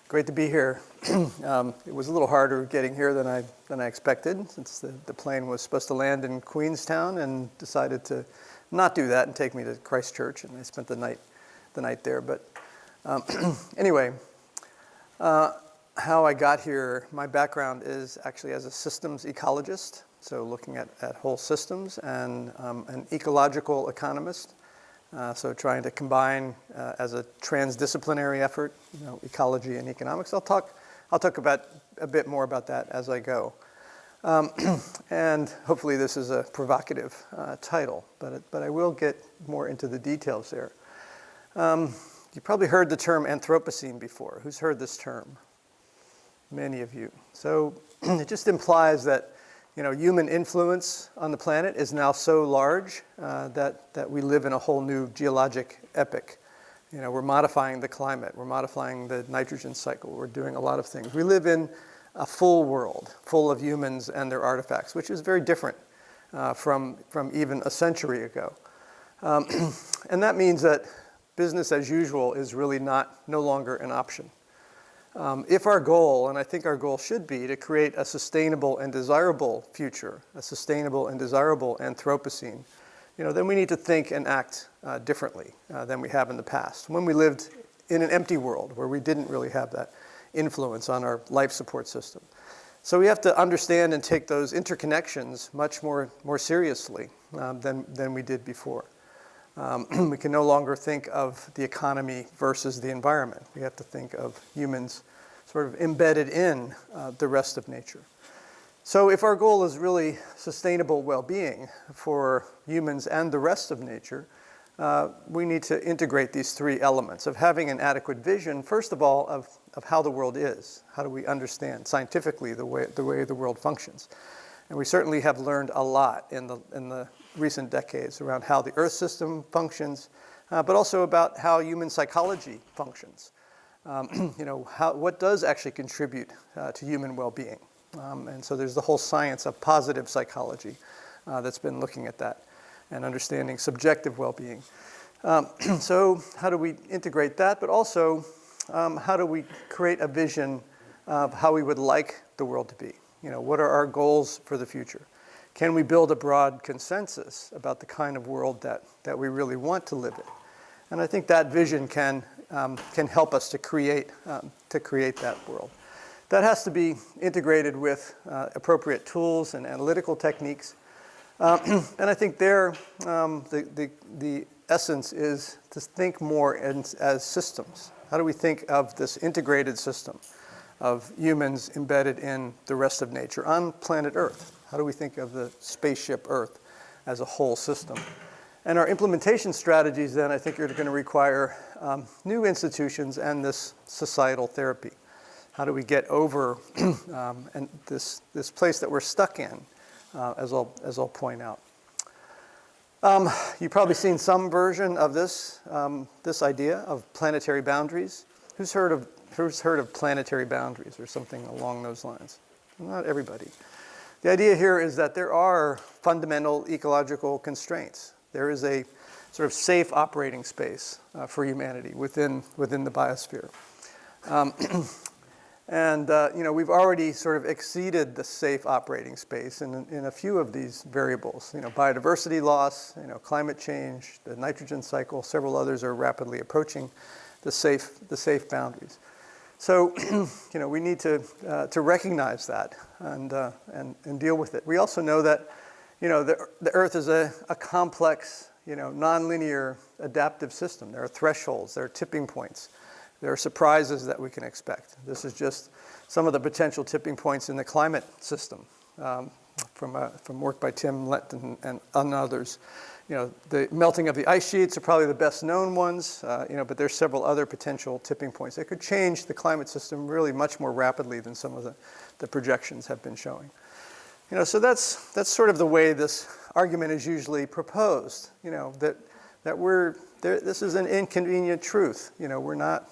Great to be here. It was a little harder getting here than I expected, since the plane was supposed to land in Queenstown and decided to not do that and take me to Christchurch, and I spent the night there. But anyway, how I got here, my background is actually as a systems ecologist, so looking at whole systems, and an ecological economist. So trying to combine as a transdisciplinary effort, ecology and economics. I'll talk about a bit more about that as I go, and hopefully this is a provocative title, but I will get more into the details there. You probably heard the term Anthropocene before. Who's heard this term? Many of you. So it just implies that human influence on the planet is now so large that we live in a whole new geologic epoch. We're modifying the climate, we're modifying the nitrogen cycle, we're doing a lot of things. We live in a full world, full of humans and their artifacts, which is very different from even a century ago. And that means that business as usual is really no longer an option. If our goal, and I think our goal should be, to create a sustainable and desirable future, a sustainable and desirable Anthropocene, then we need to think and act differently than we have in the past, when we lived in an empty world where we didn't really have that influence on our life support system. So we have to understand and take those interconnections much more seriously than we did before. We can no longer think of the economy versus the environment. We have to think of humans sort of embedded in the rest of nature. So if our goal is really sustainable well-being for humans and the rest of nature, we need to integrate these three elements of having an adequate vision, first of all, of how the world is. How do we understand scientifically the way the world functions? And we certainly have learned a lot in the recent decades around how the Earth system functions, but also about how human psychology functions. What does actually contribute to human well-being? And so there's the whole science of positive psychology that's been looking at that and understanding subjective well-being. So how do we integrate that, but also how do we create a vision of how we would like the world to be? What are our goals for the future? Can we build a broad consensus about the kind of world that we really want to live in? And I think that vision can help us to create that world. That has to be integrated with appropriate tools and analytical techniques. And I think there the essence is to think more as systems. How do we think of this integrated system of humans embedded in the rest of nature on planet Earth? How do we think of the spaceship Earth as a whole system? And our implementation strategies then, I think, are going to require new institutions and this societal therapy. How do we get over and this place that we're stuck in, as I'll point out. You've probably seen some version of this idea of planetary boundaries. Who's heard of planetary boundaries or something along those lines? Not everybody. The idea here is that there are fundamental ecological constraints. There is a sort of safe operating space for humanity within the biosphere. We've already sort of exceeded the safe operating space in a few of these variables. Biodiversity loss, climate change, the nitrogen cycle, several others are rapidly approaching the safe boundaries. So, we need to recognize that and deal with it. We also know that, the Earth is a complex, nonlinear adaptive system. There are thresholds, there are tipping points, there are surprises that we can expect. This is just some of the potential tipping points in the climate system from work by Tim Lenton and others. The melting of the ice sheets are probably the best known ones, but there's several other potential tipping points that could change the climate system really much more rapidly than some of the projections have been showing. So that's sort of the way this argument is usually proposed. That we're there. This is an inconvenient truth. We're not.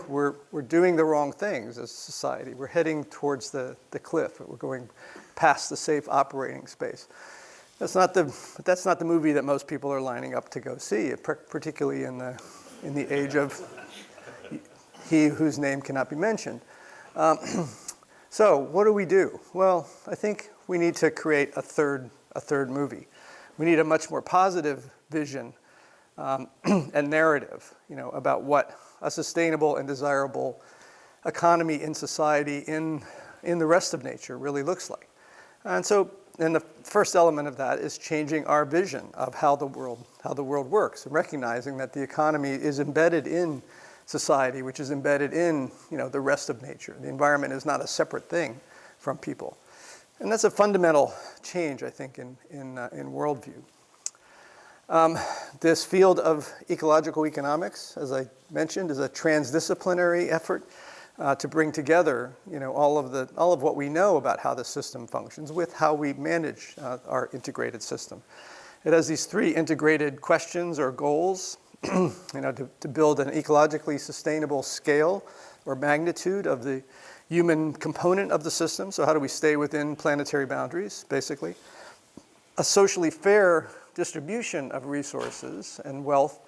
We're doing the wrong things as a society. We're heading towards the cliff. We're going past the safe operating space. That's not the movie that most people are lining up to go see, particularly in the age of he whose name cannot be mentioned. So what do we do? Well, I think we need to create a third movie. We need a much more positive vision and narrative, about what a sustainable and desirable economy in society in the rest of nature really looks like. And the first element of that is changing our vision of how the world works, and recognizing that the economy is embedded in society, which is embedded in the rest of nature. The environment is not a separate thing from people. And that's a fundamental change, I think, in worldview. This field of ecological economics, as I mentioned, is a transdisciplinary effort to bring together all of what we know about how the system functions with how we manage our integrated system. It has these three integrated questions or goals. To build an ecologically sustainable scale or magnitude of the human component of the system. So how do we stay within planetary boundaries, basically? A socially fair distribution of resources and wealth,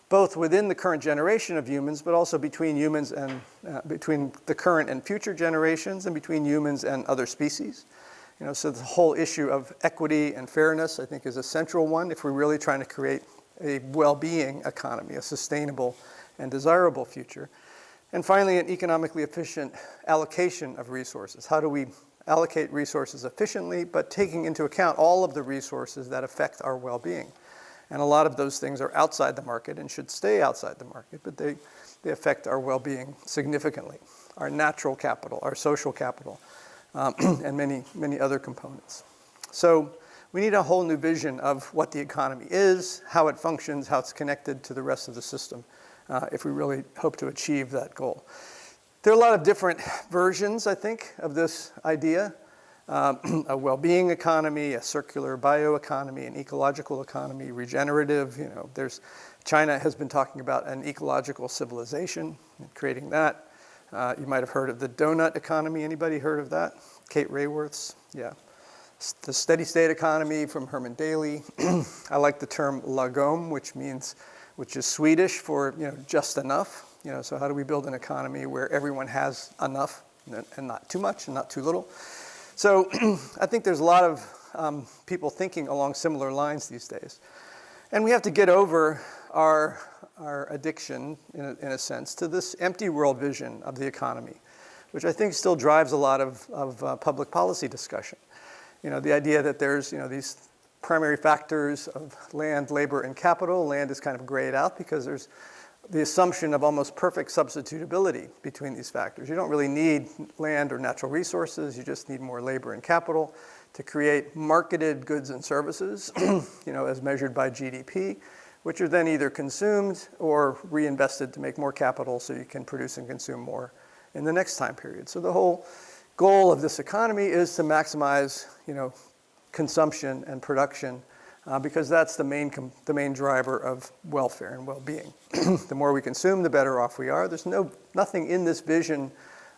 both within the current generation of humans, but also between humans and between the current and future generations, and between humans and other species. So the whole issue of equity and fairness, I think, is a central one if we're really trying to create a well-being economy, a sustainable and desirable future. And finally, an economically efficient allocation of resources. How do we allocate resources efficiently, but taking into account all of the resources that affect our well-being? And a lot of those things are outside the market and should stay outside the market, but they affect our well-being significantly. Our natural capital, our social capital, and many other components. So we need a whole new vision of what the economy is, how it functions, how it's connected to the rest of the system, if we really hope to achieve that goal. There are a lot of different versions, I think, of this idea. A well-being economy, a circular bioeconomy, an ecological economy, regenerative. China has been talking about an ecological civilization, and creating that. You might have heard of the donut economy. Anybody heard of that? Kate Raworth's, yeah. The steady state economy from Herman Daly. I like the term lagom, which is Swedish for just enough. So how do we build an economy where everyone has enough and not too much and not too little? So I think there's a lot of people thinking along similar lines these days, and we have to get over our addiction, in a sense, to this empty world vision of the economy, which I think still drives a lot of public policy discussion. The idea that there's, these primary factors of land, labor, and capital. Land is kind of grayed out because there's the assumption of almost perfect substitutability between these factors. You don't really need land or natural resources. You just need more labor and capital to create marketed goods and services, as measured by GDP, which are then either consumed or reinvested to make more capital so you can produce and consume more in the next time period. So the whole goal of this economy is to maximize, consumption and production, because that's the main driver of welfare and well-being. The more we consume, the better off we are. There's nothing in this vision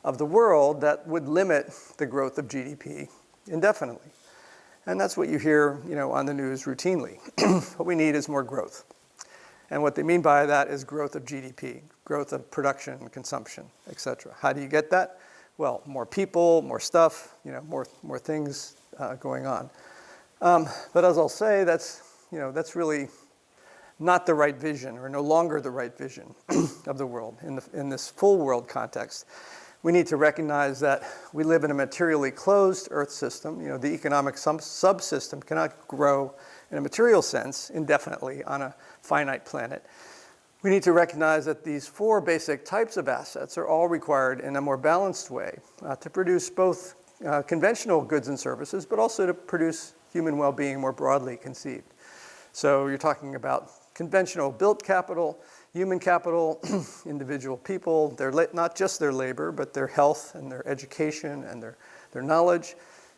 of the world that would limit the growth of GDP indefinitely. And that's what you hear, on the news routinely. What we need is more growth. And what they mean by that is growth of GDP, growth of production and consumption, et cetera. How do you get that? Well, more people, more stuff, more things going on. But as I'll say, that's really not the right vision, or no longer the right vision of the world. In this full world context, we need to recognize that we live in a materially closed Earth system. The economic subsystem cannot grow in a material sense indefinitely on a finite planet. We need to recognize that these four basic types of assets are all required in a more balanced way to produce both conventional goods and services, but also to produce human well-being more broadly conceived. So you're talking about conventional built capital, human capital, individual people, not just their labor, but their health and their education and their knowledge.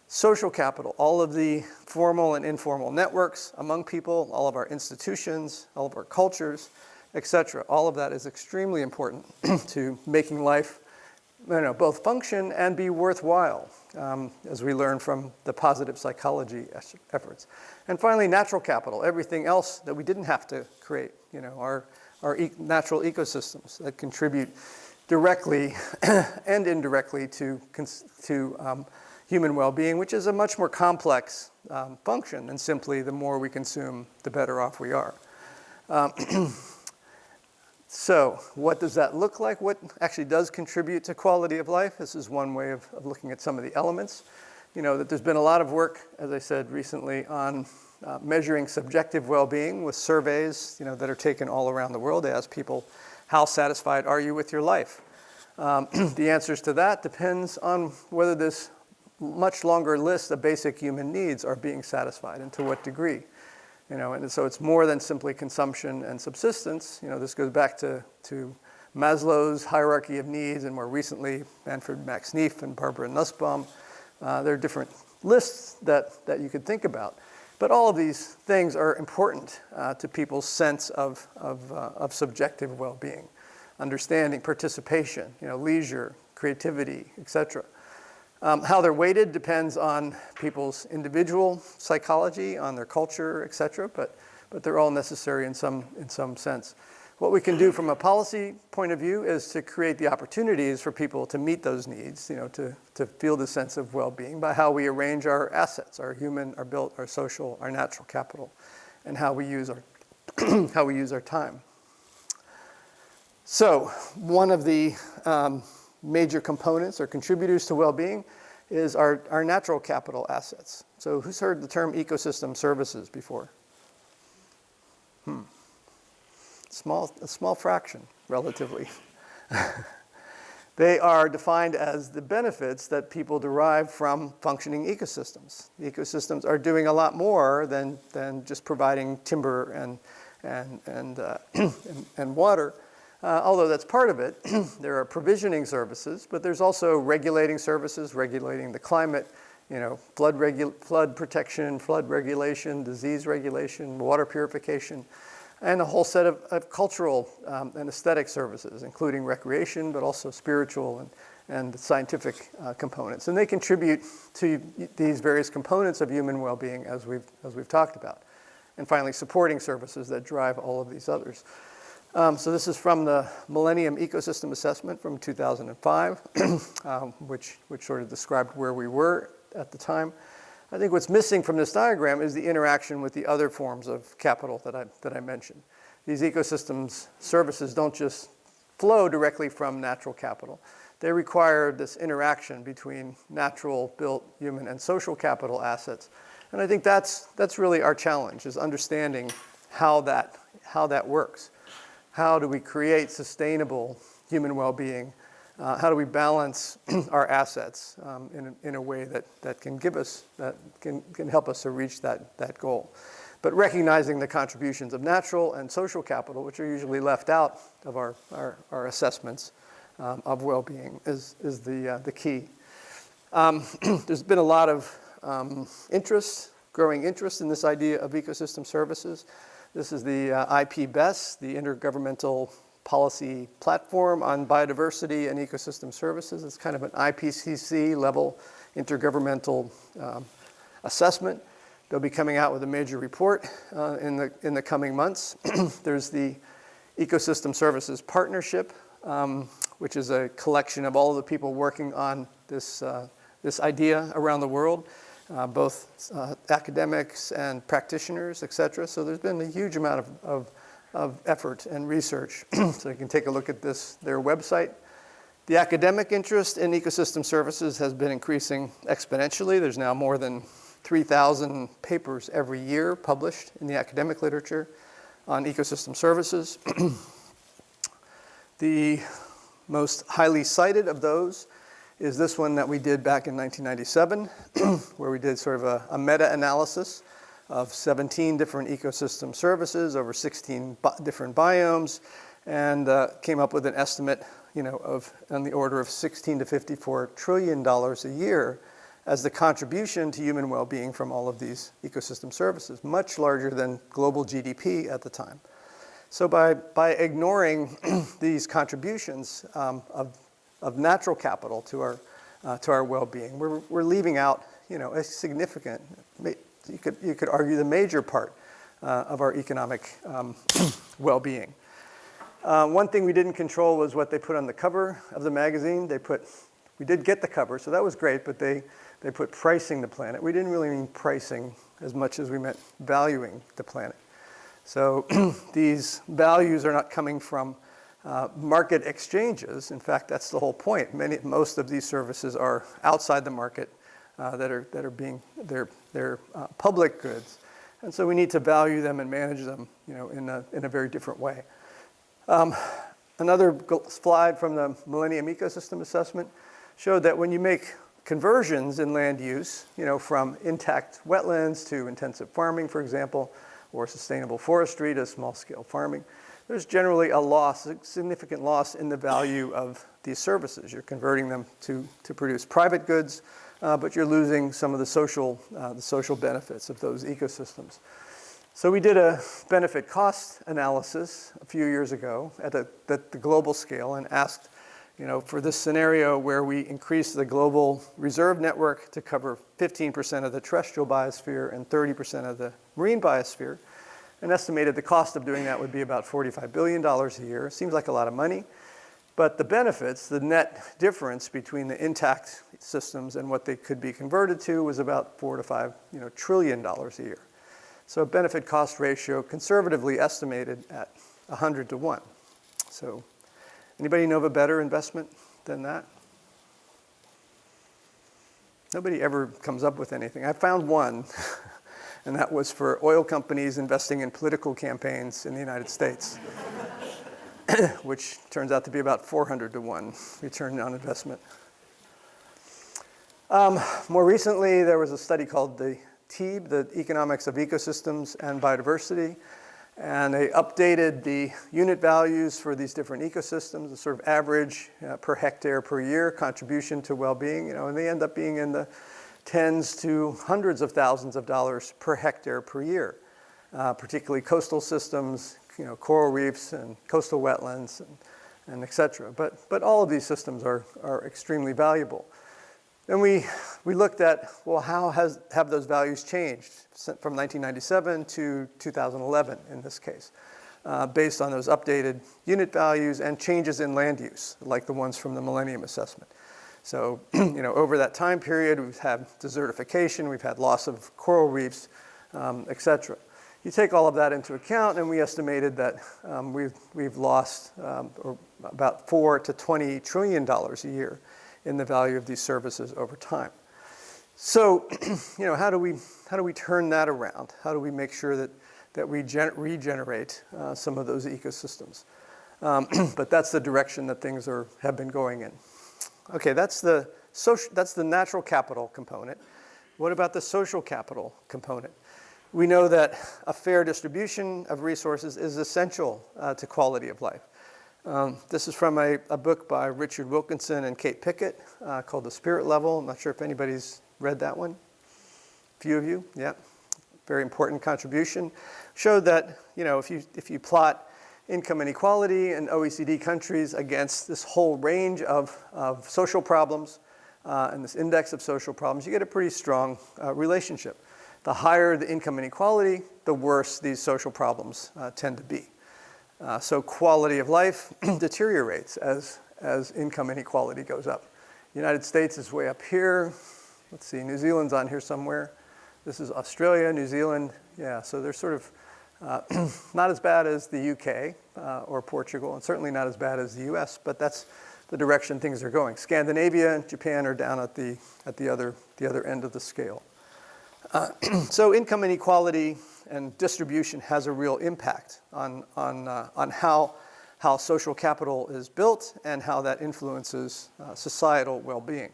Social capital, all of the formal and informal networks among people, all of our institutions, all of our cultures, etc. All of that is extremely important to making life both function and be worthwhile, as we learn from the positive psychology efforts. And finally, natural capital, everything else that we didn't have to create, our natural ecosystems that contribute directly and indirectly to human well-being, which is a much more complex function than simply the more we consume, the better off we are. So what does that look like? What actually does contribute to quality of life? This is one way of looking at some of the elements. That there's been a lot of work, as I said recently, on measuring subjective well-being with surveys, that are taken all around the world. They ask people, how satisfied are you with your life? The answers to that depends on whether this much longer list of basic human needs are being satisfied and to what degree. And so it's more than simply consumption and subsistence. This goes back to Maslow's hierarchy of needs, and more recently, Manfred Max Neef and Barbara Nussbaum. There are different lists that you could think about. But all of these things are important to people's sense of subjective well-being, understanding, participation, leisure, creativity, etc. How they're weighted depends on people's individual psychology, on their culture, etc. But they're all necessary in some sense. What we can do from a policy point of view is to create the opportunities for people to meet those needs, to feel the sense of well-being by how we arrange our assets, our human, our built, our social, our natural capital, and how we use our time. So one of the major components or contributors to well-being is our natural capital assets. So who's heard the term ecosystem services before? A small fraction, relatively. They are defined as the benefits that people derive from functioning ecosystems. The ecosystems are doing a lot more than just providing timber and water. Although that's part of it. There are provisioning services, but there's also regulating services, regulating the climate, flood protection, flood regulation, disease regulation, water purification, and a whole set of cultural and aesthetic services, including recreation, but also spiritual and scientific components. And they contribute to these various components of human well-being as we've talked about. And finally, supporting services that drive all of these others. So this is from the Millennium Ecosystem Assessment from 2005, which sort of described where we were at the time. I think what's missing from this diagram is the interaction with the other forms of capital that I mentioned. These ecosystems services don't just flow directly from natural capital. They require this interaction between natural, built, human, and social capital assets. And I think that's really our challenge, is understanding how that works. How do we create sustainable human well-being? How do we balance our assets in a way that can give us, that can help us to reach that goal? But recognizing the contributions of natural and social capital, which are usually left out of our assessments of well-being, is the key. There's been a lot of growing interest in this idea of ecosystem services. This is the IPBES, the Intergovernmental Policy Platform on Biodiversity and Ecosystem Services. It's kind of an IPCC level intergovernmental assessment. They'll be coming out with a major report in the coming months. There's the Ecosystem Services Partnership, which is a collection of all of the people working on this idea around the world. Both academics and practitioners, et cetera. So there's been a huge amount of effort and research. So you can take a look at their website. The academic interest in ecosystem services has been increasing exponentially. There's now more than 3,000 papers every year published in the academic literature on ecosystem services. The most highly cited of those is this one that we did back in 1997, where we did sort of a meta-analysis of 17 different ecosystem services over 16 different biomes, and came up with an estimate, of on the order of $16 to $54 trillion a year as the contribution to human well-being from all of these ecosystem services, much larger than global GDP at the time. So by ignoring these contributions of natural capital to our well-being, we're leaving out, a significant, you could argue the major part of our economic well-being. One thing we didn't control was what they put on the cover of the magazine. We did get the cover, so that was great, but they put pricing the planet. We didn't really mean pricing as much as we meant valuing the planet. So these values are not coming from market exchanges. In fact, that's the whole point. Most of these services are outside the market they're public goods. And so we need to value them and manage them, in a very different way. Another slide from the Millennium Ecosystem Assessment showed that when you make conversions in land use, from intact wetlands to intensive farming, for example, or sustainable forestry to small-scale farming, there's generally a significant loss in the value of these services. You're converting them to produce private goods, but you're losing some of the social benefits of those ecosystems. So we did a benefit cost analysis a few years ago at the global scale and asked, for this scenario where we increase the global reserve network to cover 15% of the terrestrial biosphere and 30% of the marine biosphere, and estimated the cost of doing that would be about $45 billion a year. Seems like a lot of money, but the benefits, the net difference between the intact systems and what they could be converted to was about $4 to $5 trillion a year. So a benefit cost ratio conservatively estimated at 100 to 1. So anybody know of a better investment than that? Nobody ever comes up with anything. I found one, and that was for oil companies investing in political campaigns in the United States, which turns out to be about 400 to 1 return on investment. More recently, there was a study called the TEEB, the Economics of Ecosystems and Biodiversity, and they updated the unit values for these different ecosystems, the sort of average per hectare per year contribution to well-being, and they end up being in the tens to hundreds of thousands of dollars per hectare per year, particularly coastal systems, coral reefs and coastal wetlands and et cetera. But all of these systems are extremely valuable. And we looked at, well, how have those values changed from 1997 to 2011 in this case, based on those updated unit values and changes in land use, like the ones from the Millennium Assessment. So, over that time period, we've had desertification, we've had loss of coral reefs, et cetera. You take all of that into account, and we estimated that we've lost about $4 to $20 trillion a year in the value of these services over time. So, how do we turn that around? How do we make sure that we regenerate some of those ecosystems? But that's the direction that things have been going in. Okay, that's the natural capital component. What about the social capital component? We know that a fair distribution of resources is essential to quality of life. This is from a book by Richard Wilkinson and Kate Pickett called The Spirit Level. I'm not sure if anybody's read that one. A few of you, yeah. Very important contribution. Showed that, if you plot income inequality in OECD countries against this whole range of social problems and this index of social problems, you get a pretty strong relationship. The higher the income inequality, the worse these social problems tend to be. So quality of life deteriorates as income inequality goes up. The United States is way up here. Let's see, New Zealand's on here somewhere. This is Australia, New Zealand. Yeah, so they're sort of not as bad as the UK or Portugal, and certainly not as bad as the US, but that's the direction things are going. Scandinavia and Japan are down at the other end of the scale. So income inequality and distribution has a real impact on how social capital is built and how that influences societal well-being.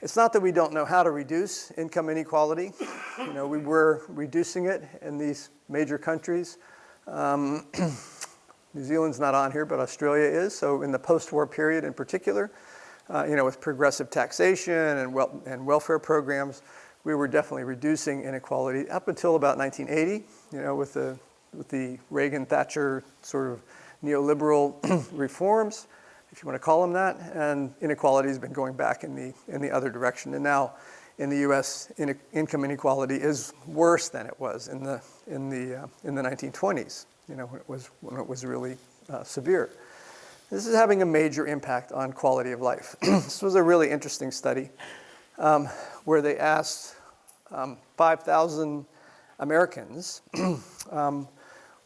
It's not that we don't know how to reduce income inequality. We were reducing it in these major countries. New Zealand's not on here, but Australia is. So in the post-war period in particular, with progressive taxation and welfare programs, we were definitely reducing inequality up until about 1980, with the Reagan-Thatcher sort of neoliberal reforms, if you want to call them that, and inequality has been going back in the other direction. And now in the U.S., income inequality is worse than it was in the 1920s, when it was really severe. This is having a major impact on quality of life. This was a really interesting study where they asked 5,000 Americans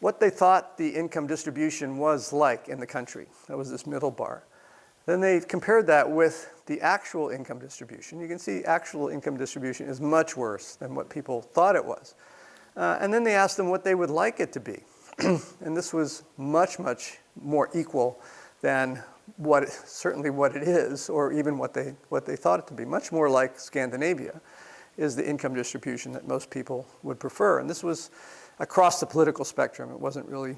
what they thought the income distribution was like in the country. That was this middle bar. Then they compared that with the actual income distribution. You can see actual income distribution is much worse than what people thought it was. And then they asked them what they would like it to be. And this was much, much more equal than certainly what it is, or even what they thought it to be. Much more like Scandinavia is the income distribution that most people would prefer. And this was across the political spectrum. It wasn't really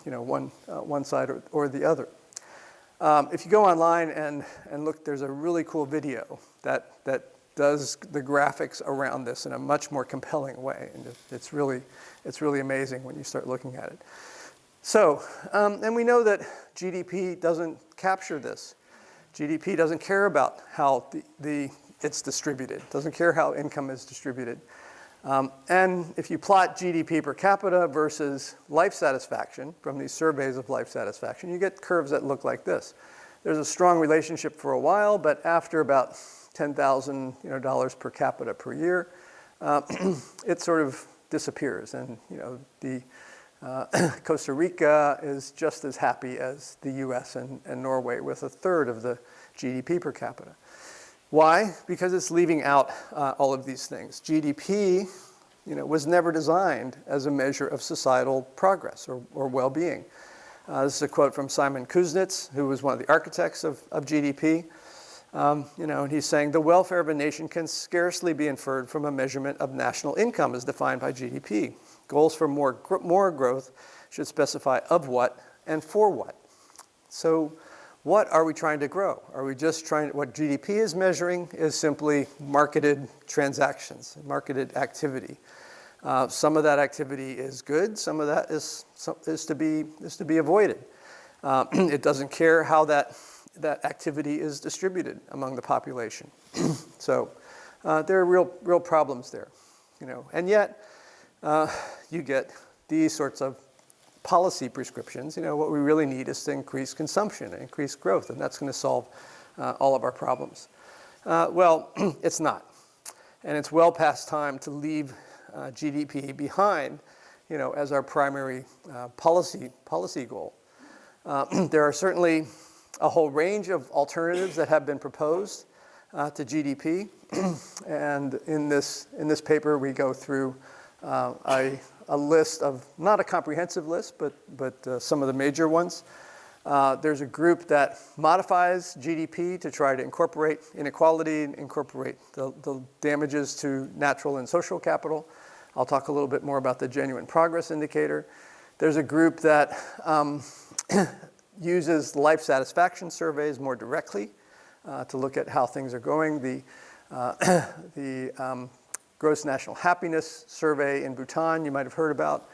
one side or the other. If you go online and look, there's a really cool video that does the graphics around this in a much more compelling way. And it's really amazing when you start looking at it. So, and we know that GDP doesn't capture this. GDP doesn't care about how it's distributed. Doesn't care how income is distributed. And if you plot GDP per capita versus life satisfaction from these surveys of life satisfaction, you get curves that look like this. There's a strong relationship for a while, but after about $10,000 per capita per year, it sort of disappears. And the Costa Rica is just as happy as the US and Norway with a third of the GDP per capita. Why? Because it's leaving out all of these things. GDP was never designed as a measure of societal progress or well-being. This is a quote from Simon Kuznets, who was one of the architects of GDP. And he's saying, the welfare of a nation can scarcely be inferred from a measurement of national income as defined by GDP. Goals for more growth should specify of what and for what. So what are we trying to grow? Are we just what GDP is measuring is simply marketed transactions, marketed activity. Some of that activity is good, some of that is to be avoided. It doesn't care how that activity is distributed among the population. So there are real problems there, and yet you get these sorts of policy prescriptions. What we really need is to increase consumption, increase growth, and that's going to solve all of our problems. Well, it's not, and it's well past time to leave GDP behind, as our primary policy goal. There are certainly a whole range of alternatives that have been proposed to GDP, and in this paper we go through a list of, not a comprehensive list, but some of the major ones. There's a group that modifies GDP to try to incorporate inequality, incorporate the damages to natural and social capital. I'll talk a little bit more about the genuine progress indicator. There's a group that uses life satisfaction surveys more directly to look at how things are going. The Gross National Happiness Survey in Bhutan, you might have heard about.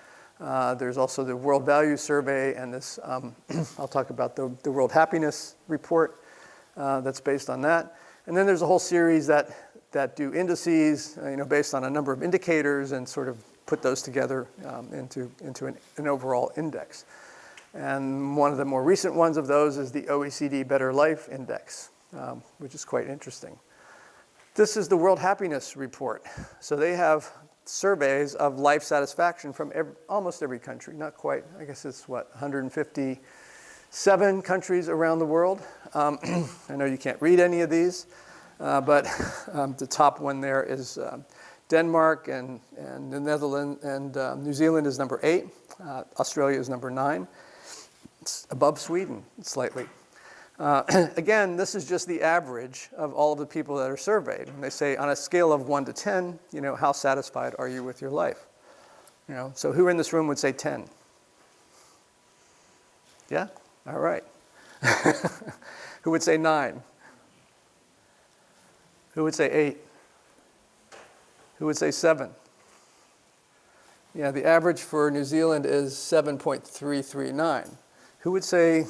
There's also the World Values Survey, and this, I'll talk about the World Happiness Report that's based on that. And then there's a whole series that do indices, based on a number of indicators and sort of put those together into an overall index. And one of the more recent ones of those is the OECD Better Life Index, which is quite interesting. This is the World Happiness Report. So they have surveys of life satisfaction from almost every country. Not quite, I guess it's 157 countries around the world. I know you can't read any of these, but the top one there is Denmark and the Netherlands, and New Zealand is number 8. Australia is number 9. It's above Sweden slightly. Again, this is just the average of all of the people that are surveyed. And they say on a scale of 1 to 10, how satisfied are you with your life? So who in this room would say 10? Yeah? All right. Who would say 9? Who would say 8? Who would say 7? Yeah, the average for New Zealand is 7.339. Who would say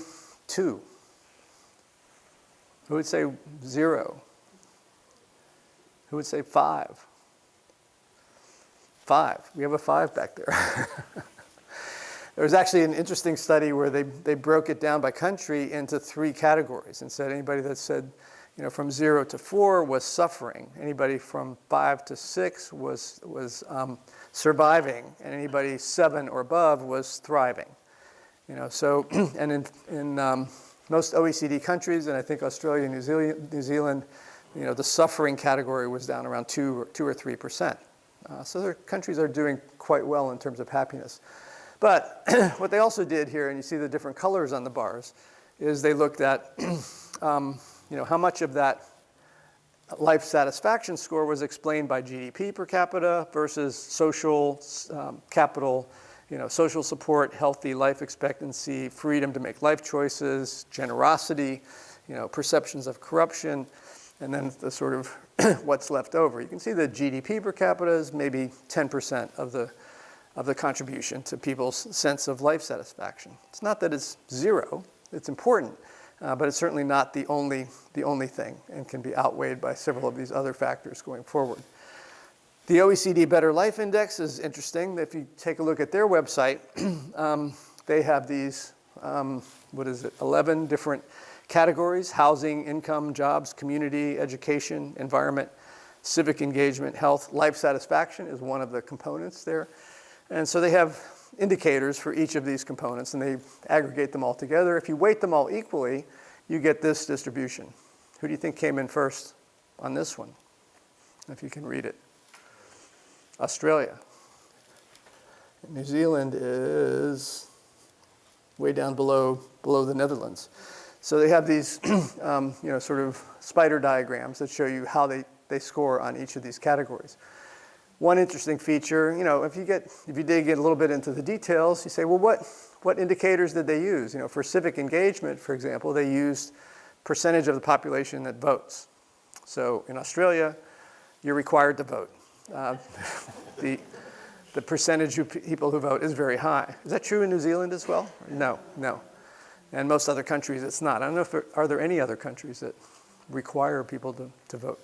2? Who would say 0? Who would say 5? 5. We have a 5 back there. There was actually an interesting study where they broke it down by country into 3 categories and said anybody that said, from 0 to 4 was suffering. Anybody from 5 to 6 was surviving, and anybody 7 or above was thriving. So and in most OECD countries, and I think Australia and New Zealand, the suffering category was down around 2 or 3%. So their countries are doing quite well in terms of happiness. But what they also did here, and you see the different colors on the bars, is they looked at how much of that life satisfaction score was explained by GDP per capita versus social capital, social support, healthy life expectancy, freedom to make life choices, generosity, perceptions of corruption, and then the sort of what's left over. You can see that GDP per capita is maybe 10% of the contribution to people's sense of life satisfaction. It's not that it's 0, it's important, but it's certainly not the only thing, and can be outweighed by several of these other factors going forward. The OECD Better Life Index is interesting. If you take a look at their website, they have these, 11 different categories: housing, income, jobs, community, education, environment, civic engagement, health. Life satisfaction is one of the components there. And so they have indicators for each of these components, and they aggregate them all together. If you weight them all equally, you get this distribution. Who do you think came in first on this one? If you can read it. Australia. New Zealand is way down below the Netherlands. So they have these, sort of spider diagrams that show you how they score on each of these categories. One interesting feature, if you dig in a little bit into the details, you say, well, what indicators did they use? For civic engagement, for example, they used percentage of the population that votes. So in Australia, you're required to vote. The percentage of people who vote is very high. Is that true in New Zealand as well? No. And most other countries, it's not. I don't know are there any other countries that require people to vote.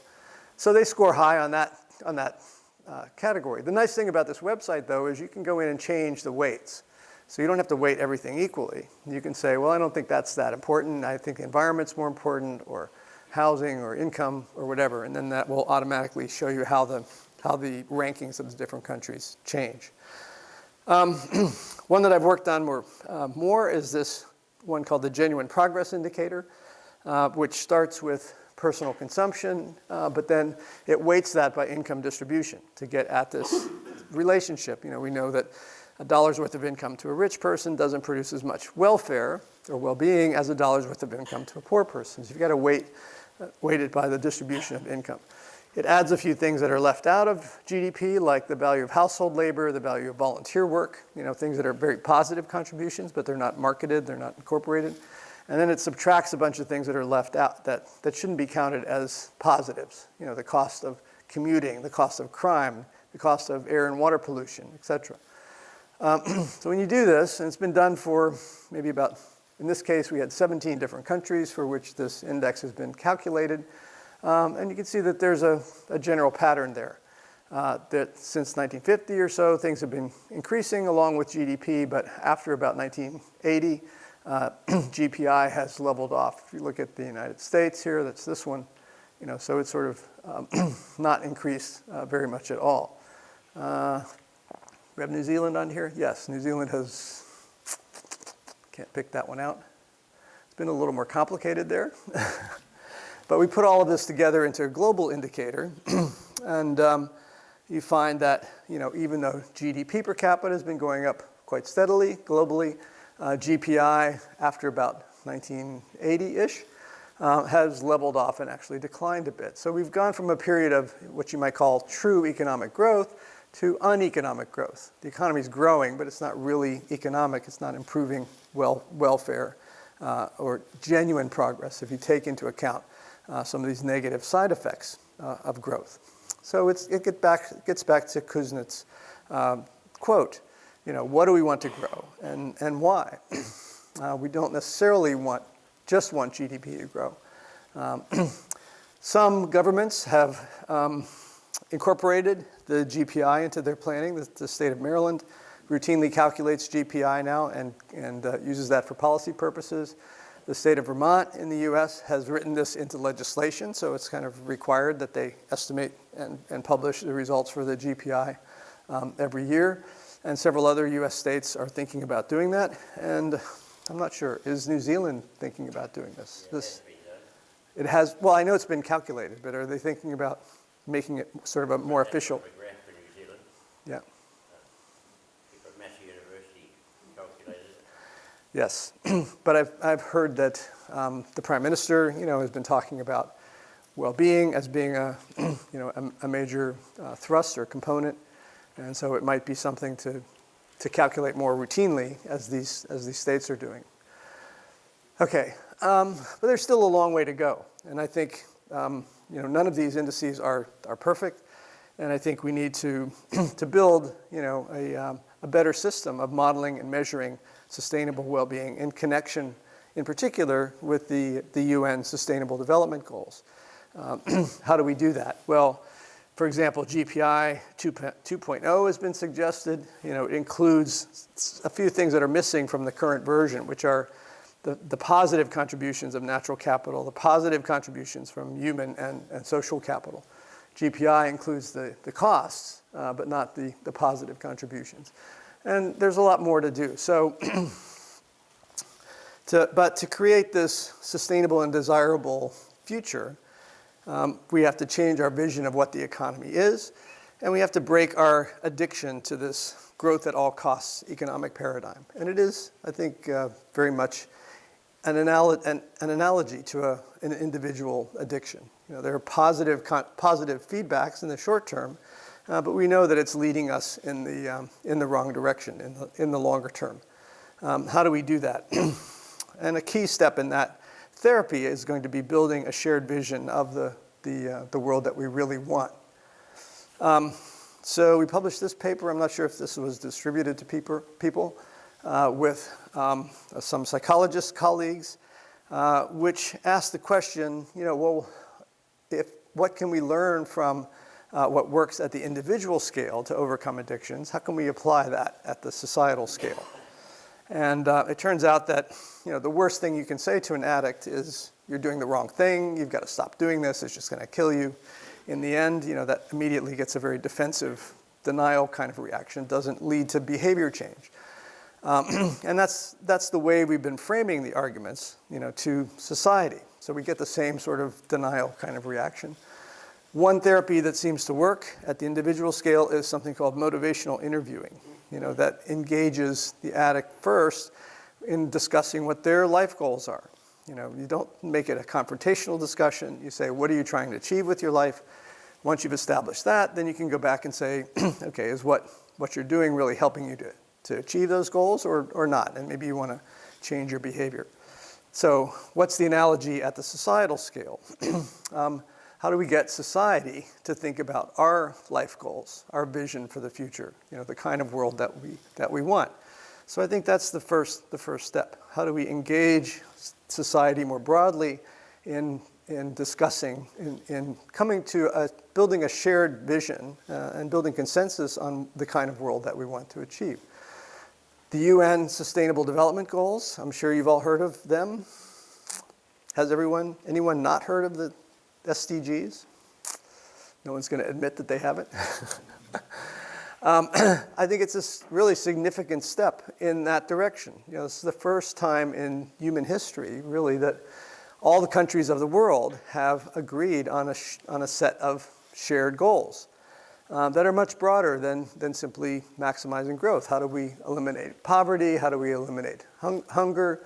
So they score high on that category. The nice thing about this website, though, is you can go in and change the weights. So you don't have to weight everything equally. You can say, well, I don't think that's that important. I think the environment's more important, or housing, or income, or whatever. And then that will automatically show you how the rankings of the different countries change. One that I've worked on more is this one called the Genuine Progress Indicator, which starts with personal consumption, but then it weights that by income distribution to get at this relationship. We know that $1 worth of income to a rich person doesn't produce as much welfare or well-being as $1 worth of income to a poor person. So you've got to weight it by the distribution of income. It adds a few things that are left out of GDP, like the value of household labor, the value of volunteer work, things that are very positive contributions, but they're not marketed, they're not incorporated. And then it subtracts a bunch of things that are left out that shouldn't be counted as positives. The cost of commuting, the cost of crime, the cost of air and water pollution, et cetera. So when you do this, and it's been done for maybe about, in this case, we had 17 different countries for which this index has been calculated. And you can see that there's a general pattern there. That since 1950 or so, things have been increasing along with GDP, but after about 1980, GPI has leveled off. If you look at the United States here, that's this one, so it's sort of not increased very much at all. We have New Zealand on here? Yes, New Zealand has, can't pick that one out. It's been a little more complicated there. But we put all of this together into a global indicator, and you find that even though GDP per capita has been going up quite steadily globally, GPI after about 1980-ish has leveled off and actually declined a bit. So we've gone from a period of what you might call true economic growth to uneconomic growth. The economy is growing, but it's not really economic. It's not improving welfare or genuine progress if you take into account some of these negative side effects of growth. So it gets back to Kuznets' quote, what do we want to grow and why? We don't necessarily just want GDP to grow. Some governments have incorporated the GPI into their planning. The state of Maryland routinely calculates GPI now and uses that for policy purposes. The state of Vermont in the US has written this into legislation, so it's kind of required that they estimate and publish the results for the GPI every year. And several other US states are thinking about doing that. And I'm not sure, is New Zealand thinking about doing this? It has, well, I know it's been calculated, but are they thinking about making it sort of a more official? Yeah. Yes, but I've heard that the Prime Minister, has been talking about well-being as being a major thrust or component, and so it might be something to calculate more routinely as these states are doing. Okay, but there's still a long way to go, and I think none of these indices are perfect, and I think we need to build a better system of modeling and measuring sustainable well-being in connection, in particular, with the UN Sustainable Development Goals. How do we do that? Well, for example, GPI 2.0 has been suggested. It includes a few things that are missing from the current version, which are the positive contributions of natural capital, the positive contributions from human and social capital. GPI includes the costs, but not the positive contributions. And there's a lot more to do. So, but to create this sustainable and desirable future, we have to change our vision of what the economy is, and we have to break our addiction to this growth at all costs economic paradigm. And it is, I think, very much an analogy to an individual addiction. There are positive feedbacks in the short term, but we know that it's leading us in the wrong direction in the longer term. How do we do that? And a key step in that therapy is going to be building a shared vision of the world that we really want. So we published this paper. I'm not sure if this was distributed to people with some psychologist colleagues, which asked the question, what can we learn from what works at the individual scale to overcome addictions? How can we apply that at the societal scale? And it turns out that the worst thing you can say to an addict is, you're doing the wrong thing, you've got to stop doing this, it's just going to kill you. In the end, that immediately gets a very defensive denial kind of reaction, doesn't lead to behavior change. And that's the way we've been framing the arguments to society. So we get the same sort of denial kind of reaction. One therapy that seems to work at the individual scale is something called motivational interviewing, that engages the addict first in discussing what their life goals are. You don't make it a confrontational discussion. You say, what are you trying to achieve with your life? Once you've established that, then you can go back and say, okay, is what you're doing really helping you to achieve those goals or not? And maybe you want to change your behavior. So what's the analogy at the societal scale? How do we get society to think about our life goals, our vision for the future, the kind of world that we want? So I think that's the first step. How do we engage society more broadly in discussing, in coming to building a shared vision and building consensus on the kind of world that we want to achieve? The UN Sustainable Development Goals, I'm sure you've all heard of them. Has anyone not heard of the SDGs? No one's going to admit that they haven't. I think it's a really significant step in that direction. This is the first time in human history, really, that all the countries of the world have agreed on a set of shared goals that are much broader than simply maximizing growth. How do we eliminate poverty? How do we eliminate hunger?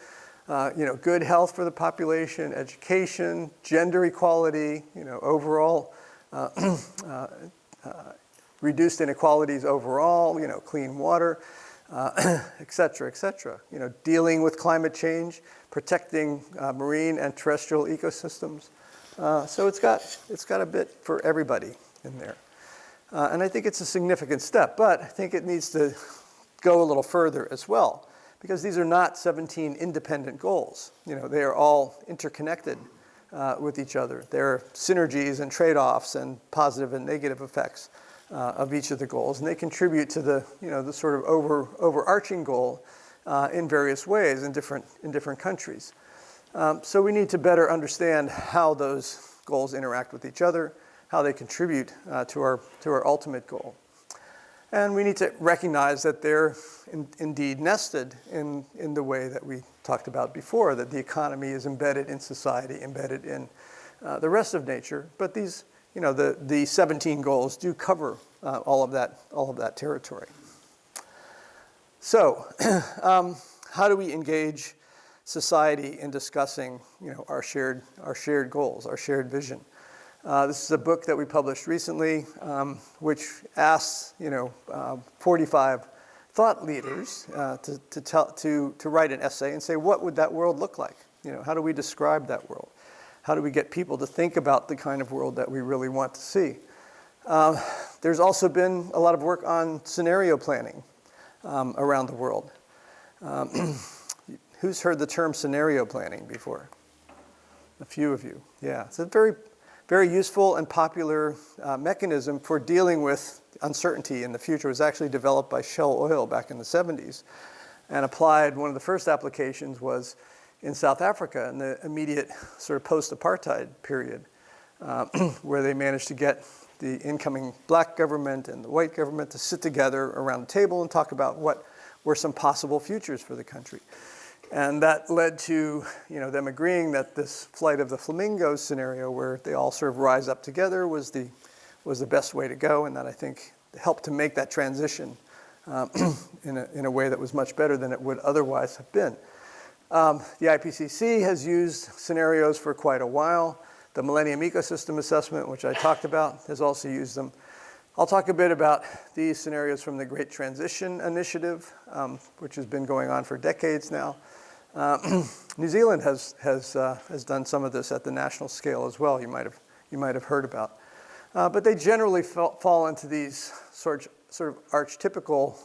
Good health for the population, education, gender equality, overall reduced inequalities overall, clean water, et cetera, et cetera. Dealing with climate change, protecting marine and terrestrial ecosystems. So it's got a bit for everybody in there. And I think it's a significant step, but I think it needs to go a little further as well, because these are not 17 independent goals. They are all interconnected with each other. There are synergies and trade-offs and positive and negative effects of each of the goals, and they contribute to the sort of overarching goal in various ways in different countries. So we need to better understand how those goals interact with each other, how they contribute to our ultimate goal. And we need to recognize that they're indeed nested in the way that we talked about before, that the economy is embedded in society, embedded in the rest of nature. But these, the 17 goals do cover all of that territory. So, how do we engage society in discussing, our shared goals, our shared vision? This is a book that we published recently, which asks, 45 thought leaders to write an essay and say, what would that world look like? How do we describe that world? How do we get people to think about the kind of world that we really want to see? There's also been a lot of work on scenario planning around the world. Who's heard the term scenario planning before? A few of you. Yeah, it's a very, very useful and popular mechanism for dealing with uncertainty in the future. It was actually developed by Shell Oil back in the 70s and applied. One of the first applications was in South Africa in the immediate sort of post-apartheid period, where they managed to get the incoming black government and the white government to sit together around the table and talk about what were some possible futures for the country. And that led to them agreeing that this flight of the flamingos scenario, where they all sort of rise up together, was the best way to go, and that I think helped to make that transition in a way that was much better than it would otherwise have been. The IPCC has used scenarios for quite a while. The Millennium Ecosystem Assessment, which I talked about, has also used them. I'll talk a bit about these scenarios from the Great Transition Initiative, which has been going on for decades now. New Zealand has done some of this at the national scale as well. You might have heard about, but they generally fall into these sort of archetypical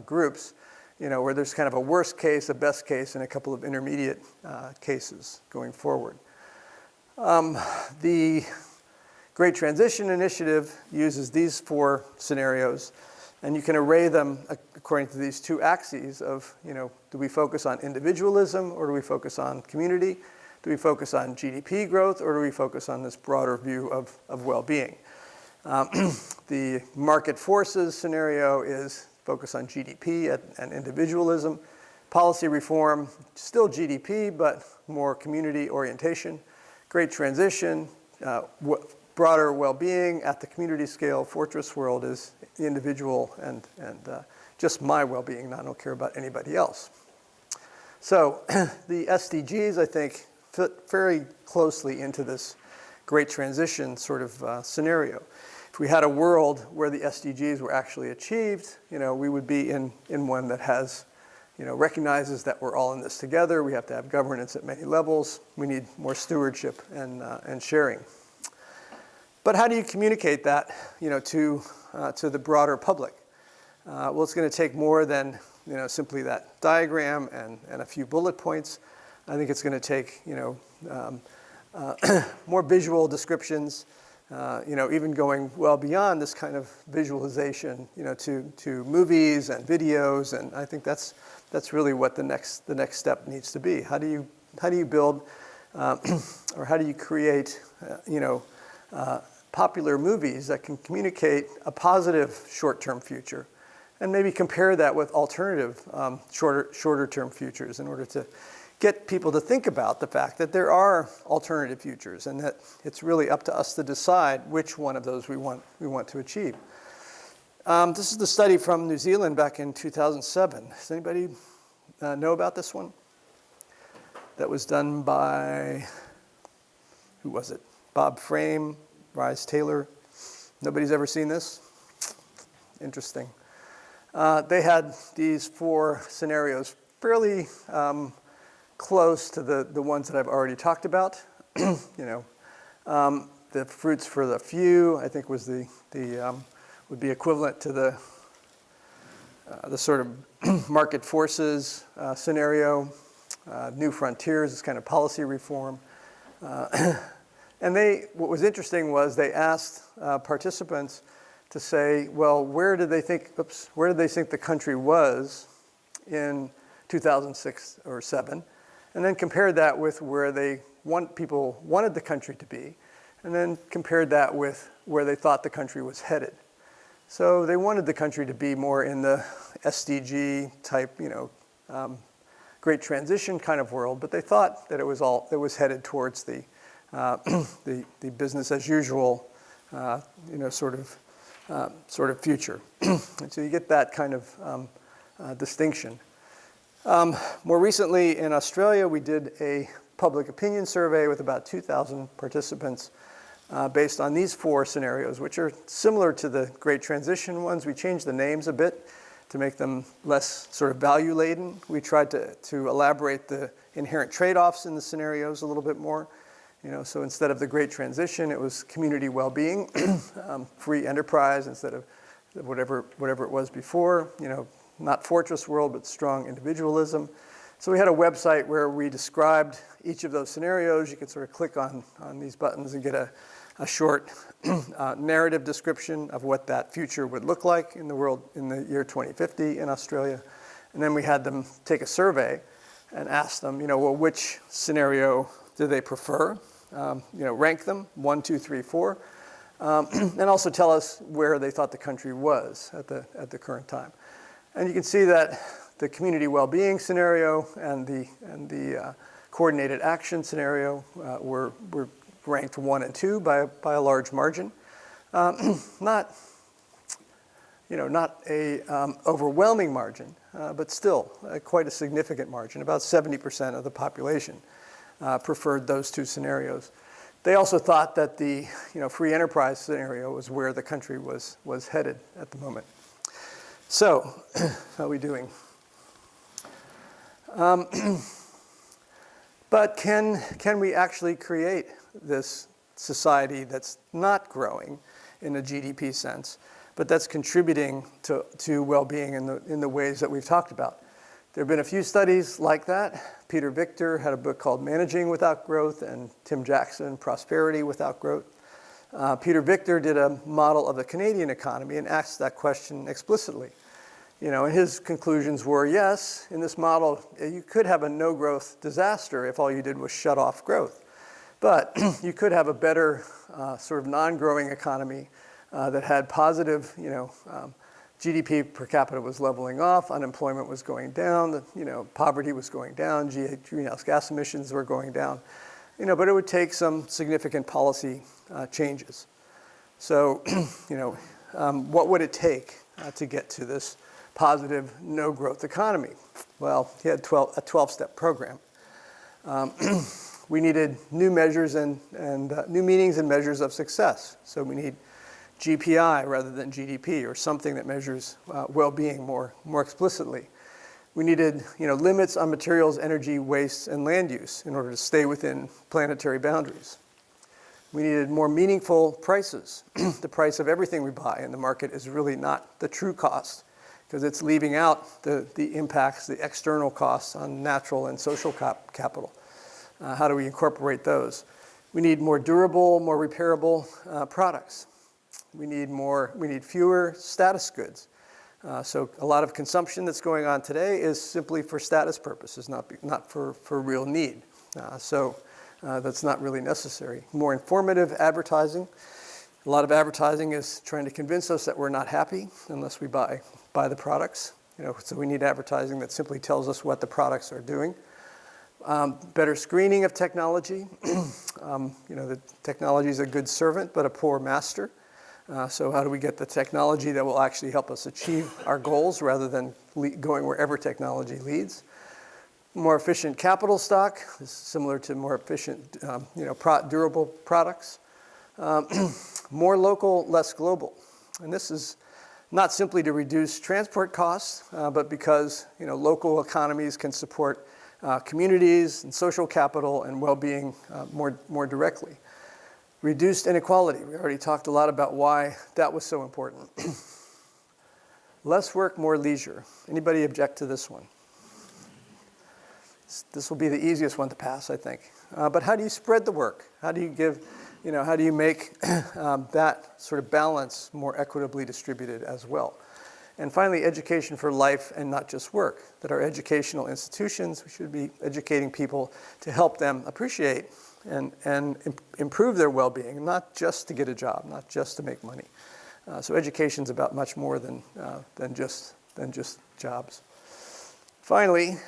groups, where there's kind of a worst case, a best case, and a couple of intermediate cases going forward. The Great Transition Initiative uses these 4 scenarios, and you can array them according to these 2 axes of, do we focus on individualism or do we focus on community? Do we focus on GDP growth or do we focus on this broader view of well-being? The market forces scenario is focus on GDP and individualism. Policy reform, still GDP, but more community orientation. Great transition, broader well-being at the community scale. Fortress world is the individual and just my well-being. I don't care about anybody else. So the SDGs, I think, fit very closely into this great transition sort of scenario. If we had a world where the SDGs were actually achieved, we would be in one that has, recognizes that we're all in this together. We have to have governance at many levels. We need more stewardship and sharing. But how do you communicate that, to the broader public? Well, it's going to take more than, simply that diagram and a few bullet points. I think it's going to take, more visual descriptions, even going well beyond this kind of visualization, to movies and videos. And I think that's really what the next step needs to be. How do you build, or how do you create, popular movies that can communicate a positive short-term future, and maybe compare that with alternative shorter-term futures in order to get people to think about the fact that there are alternative futures and that it's really up to us to decide which one of those we want to achieve. This is the study from New Zealand back in 2007. Does anybody know about this one? That was done by, who was it? Bob Frame, Rise Taylor. Nobody's ever seen this? Interesting. They had these 4 scenarios fairly close to the ones that I've already talked about. The fruits for the few, I think, was would be equivalent to the sort of market forces scenario. New frontiers is kind of policy reform. And what was interesting was they asked participants to say, well, where did they think the country was in 2006 or 7, and then compared that with where people wanted the country to be, and then compared that with where they thought the country was headed. So they wanted the country to be more in the SDG type, great transition kind of world, but they thought that it was headed towards the business as usual, sort of future. And so you get that kind of distinction. More recently in Australia, we did a public opinion survey with about 2,000 participants based on these 4 scenarios, which are similar to the Great Transition ones. We changed the names a bit to make them less sort of value-laden. We tried to elaborate the inherent trade-offs in the scenarios a little bit more. So instead of the Great Transition, it was community well-being, free enterprise instead of whatever it was before. Not fortress world, but strong individualism. So we had a website where we described each of those scenarios. You could sort of click on these buttons and get a short narrative description of what that future would look like in the world in the year 2050 in Australia. And then we had them take a survey and ask them, which scenario do they prefer? Rank them, 1, 2, 3, 4. And also tell us where they thought the country was at the current time. And you can see that the community well-being scenario and the coordinated action scenario were ranked 1 and 2 by a large margin. Not a overwhelming margin, but still quite a significant margin. About 70% of the population preferred those 2 scenarios. They also thought that the free enterprise scenario was where the country was headed at the moment. So, how are we doing? But can we actually create this society that's not growing in a GDP sense, but that's contributing to well-being in the ways that we've talked about? There have been a few studies like that. Peter Victor had a book called Managing Without Growth, and Tim Jackson, Prosperity Without Growth. Peter Victor did a model of the Canadian economy and asked that question explicitly. And his conclusions were, yes, in this model, you could have a no-growth disaster if all you did was shut off growth. But you could have a better sort of non-growing economy that had positive, GDP per capita was leveling off, unemployment was going down, poverty was going down, greenhouse gas emissions were going down. But it would take some significant policy changes. So, what would it take to get to this positive no-growth economy? Well, he had a 12-step program. We needed new measures and new meanings and measures of success. So we need GPI rather than GDP, or something that measures well-being more explicitly. We needed limits on materials, energy, waste, and land use in order to stay within planetary boundaries. We needed more meaningful prices. The price of everything we buy in the market is really not the true cost, because it's leaving out the impacts, the external costs on natural and social capital. How do we incorporate those? We need more durable, more repairable products. We need fewer status goods. So a lot of consumption that's going on today is simply for status purposes, not for real need. So that's not really necessary. More informative advertising. A lot of advertising is trying to convince us that we're not happy unless we buy the products. So we need advertising that simply tells us what the products are doing. Better screening of technology. The technology is a good servant, but a poor master. So how do we get the technology that will actually help us achieve our goals rather than going wherever technology leads? More efficient capital stock. This is similar to more efficient, durable products. More local, less global. And this is not simply to reduce transport costs, but because local economies can support communities and social capital and well-being more directly. Reduced inequality. We already talked a lot about why that was so important. Less work, more leisure. Anybody object to this one? This will be the easiest one to pass, I think. But how do you spread the work? How do you give how do you make that sort of balance more equitably distributed as well? And finally, education for life and not just work. That our educational institutions, we should be educating people to help them appreciate and improve their well-being, not just to get a job, not just to make money. So education's about much more than just jobs. Finally,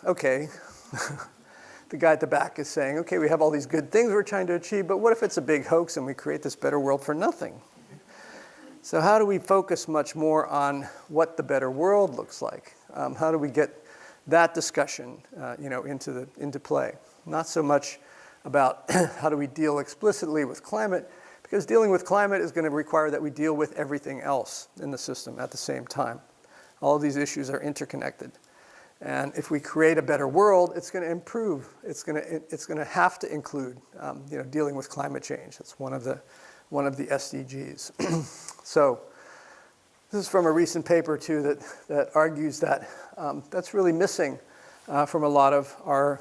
okay, the guy at the back is saying, okay, we have all these good things we're trying to achieve, but what if it's a big hoax and we create this better world for nothing? So how do we focus much more on what the better world looks like? How do we get that discussion, into play? Not so much about how do we deal explicitly with climate, because dealing with climate is going to require that we deal with everything else in the system at the same time. All of these issues are interconnected. And if we create a better world, it's going to improve. It's going to have to include, dealing with climate change. That's one of the SDGs. So this is from a recent paper, too, that argues that that's really missing from a lot of our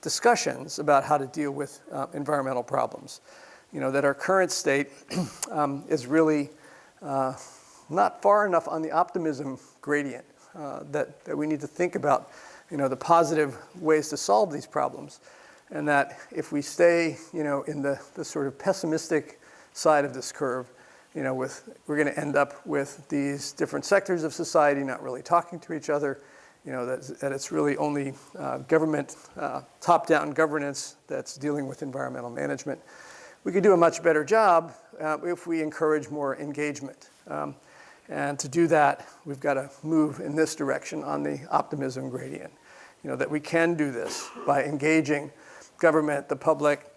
discussions about how to deal with environmental problems. That our current state is really not far enough on the optimism gradient, that we need to think about, the positive ways to solve these problems. And that if we stay, in the sort of pessimistic side of this curve, we're going to end up with these different sectors of society not really talking to each other, that it's really only government, top-down governance that's dealing with environmental management. We could do a much better job if we encourage more engagement. And to do that, we've got to move in this direction on the optimism gradient. That we can do this by engaging government, the public,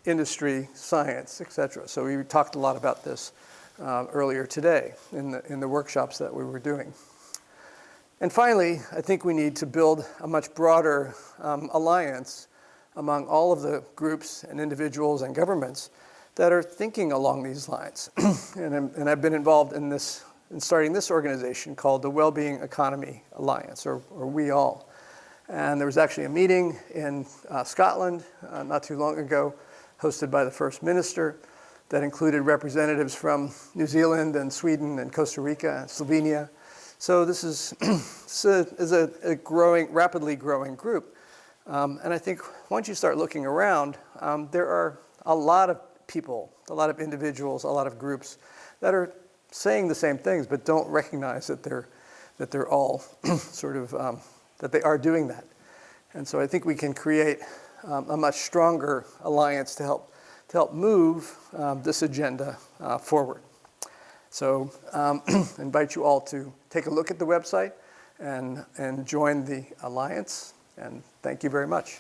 industry, science, etc. So we talked a lot about this earlier today in the workshops that we were doing. And finally, I think we need to build a much broader alliance among all of the groups and individuals and governments that are thinking along these lines. and I've been involved in starting this organization called the Wellbeing Economy Alliance, or We All. And there was actually a meeting in Scotland not too long ago, hosted by the First Minister, that included representatives from New Zealand and Sweden and Costa Rica and Slovenia. So this is a rapidly growing group. And I think once you start looking around, there are a lot of people, a lot of individuals, a lot of groups that are saying the same things, but don't recognize that they're all sort of that they are doing that. And so I think we can create a much stronger alliance to help move this agenda forward. So invite you all to take a look at the website and join the alliance. And thank you very much.